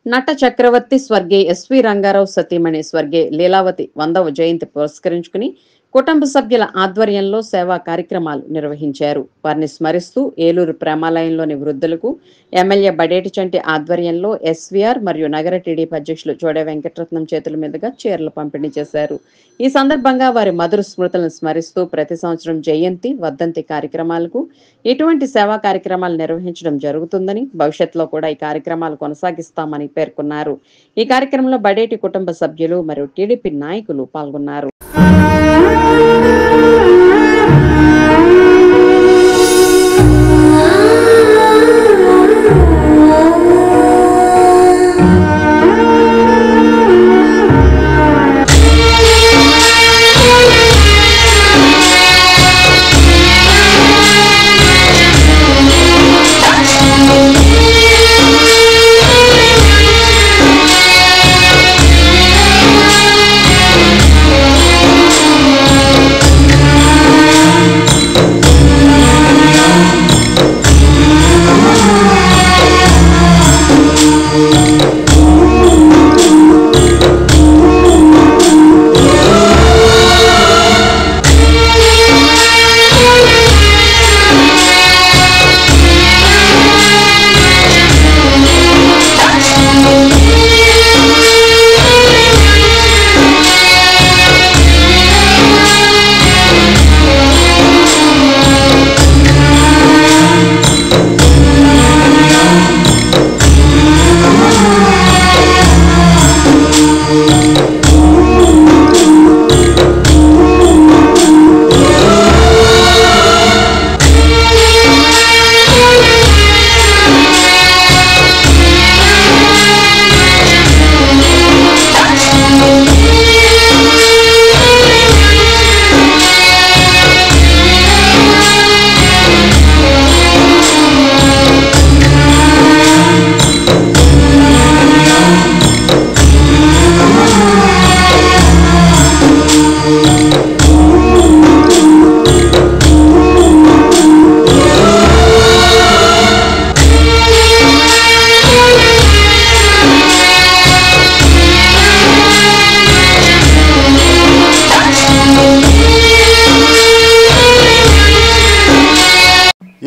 నట చక్రవర్తి స్వర్గీయ ఎస్వి రంగారావు సతీమణి స్వర్గీయ లీలావతి 100వ జయంతి పురస్కరించుకుని కుటుంబ సభ్యుల ఆధ్వర్యంలో సేవా కార్యక్రమాలు నిర్వహించారు. వారిని స్మరిస్తూ ఏలూరు ప్రేమాలయంలోని వృద్ధులకు ఎమ్మెల్యే బడేటి చంటి ఆధ్వర్యంలో ఎస్వీఆర్ మరియు నగర టీడీపీ అధ్యక్షులు చోడే వెంకటరత్నం చేతుల మీదుగా చీరలు పంపిణీ చేశారు. ఈ సందర్భంగా వారి మధుర స్మృతులను స్మరిస్తూ ప్రతి సంవత్సరం జయంతి, వర్ధంతి కార్యక్రమాలకు ఇటువంటి సేవా కార్యక్రమాలు నిర్వహించడం జరుగుతుందని, భవిష్యత్తులో కూడా ఈ కార్యక్రమాలు కొనసాగిస్తామని పేర్కొన్నారు. ఈ కార్యక్రమంలో బడేటి కుటుంబ సభ్యులు మరియు టీడీపీ నాయకులు పాల్గొన్నారు.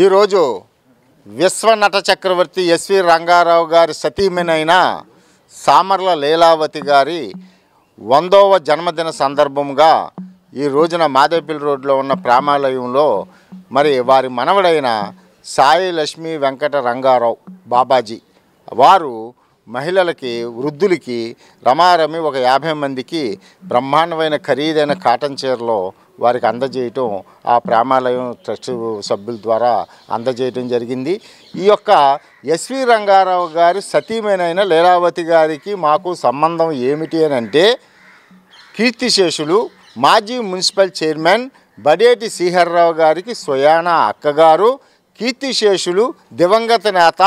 ఈరోజు విశ్వ నట చక్రవర్తి ఎస్వి రంగారావు గారి సతీమణైన సామర్ల లీలావతి గారి 100వ జన్మదిన సందర్భంగా ఈ రోజున మాదేపల్లి రోడ్లో ఉన్న ప్రేమాలయంలో మరి వారి మనవడైన సాయి లక్ష్మీ వెంకట రంగారావు బాబాజీ వారు మహిళలకి, వృద్ధులకి రమారమి ఒక 50 మందికి బ్రహ్మాండమైన ఖరీదైన కాటన్ చీరలో వారికి అందజేయటం ఆ ప్రేమాలయం ట్రస్ట్ సభ్యుల ద్వారా అందజేయటం జరిగింది. ఈ యొక్క ఎస్వి రంగారావు గారి సతీమణైన లీలావతి గారికి మాకు సంబంధం ఏమిటి అని అంటే, కీర్తిశేషులు మాజీ మున్సిపల్ చైర్మన్ బడేటి శ్రీహర్రావు గారికి స్వయానా అక్కగారు, కీర్తిశేషులు దివంగత నేత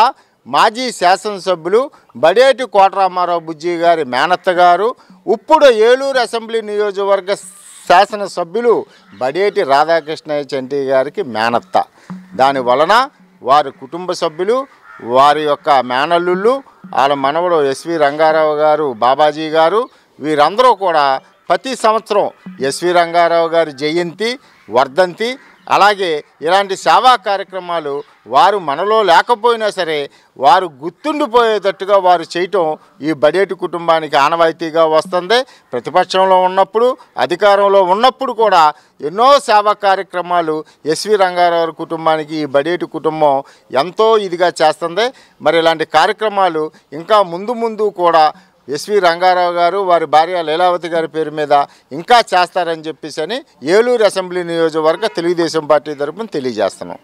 మాజీ శాసనసభ్యులు బడేటి కోటరామారావు బుజ్జి గారి మేనత్త గారు, ఇప్పుడు ఏలూరు అసెంబ్లీ నియోజకవర్గ శాసనసభ్యులు బడేటి రాధాకృష్ణయ్య చంటి గారికి మేనత్త. దాని వలన వారి కుటుంబ సభ్యులు, వారి యొక్క మేనల్లుళ్ళు, వాళ్ళ మనవడు ఎస్వి రంగారావు గారు, బాబాజీ గారు, వీరందరూ కూడా ప్రతి సంవత్సరం ఎస్వి రంగారావు గారి జయంతి, వర్ధంతి, అలాగే ఇలాంటి సేవా కార్యక్రమాలు వారు మనలో లేకపోయినా సరే వారు గుర్తుండిపోయేటట్టుగా వారు చేయటం ఈ బడేటి కుటుంబానికి ఆనవాయితీగా వస్తుంది. ప్రతిపక్షంలో ఉన్నప్పుడు, అధికారంలో ఉన్నప్పుడు కూడా ఎన్నో సేవా కార్యక్రమాలు ఎస్వి రంగారావు కుటుంబానికి ఈ బడేటి కుటుంబం ఎంతో ఇదిగా చేస్తుంది. మరి ఇలాంటి కార్యక్రమాలు ఇంకా ముందు కూడా ఎస్వి రంగారావు గారు వారి భార్య లీలావతి గారి పేరు మీద ఇంకా చేస్తారని చెప్పేసి ఏలూరు అసెంబ్లీ నియోజకవర్గ తెలుగుదేశం పార్టీ తరఫున తెలియజేస్తున్నాం.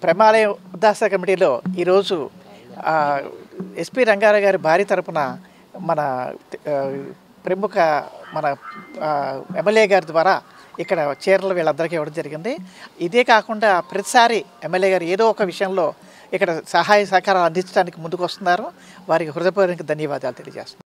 ప్రేమాలయం ఉద్దాస కమిటీలో ఈరోజు ఎస్పి రంగారావు గారి భార్య తరపున మన ప్రముఖ మన ఎమ్మెల్యే గారి ద్వారా ఇక్కడ చీరలు వీళ్ళందరికీ ఇవ్వడం జరిగింది. ఇదే కాకుండా ప్రతిసారి ఎమ్మెల్యే గారు ఏదో ఒక విషయంలో ఇక్కడ సహాయ సహకారాలు అందించడానికి ముందుకు వస్తున్నారు. వారికి హృదయపూర్వక ధన్యవాదాలు తెలియజేస్తున్నాను.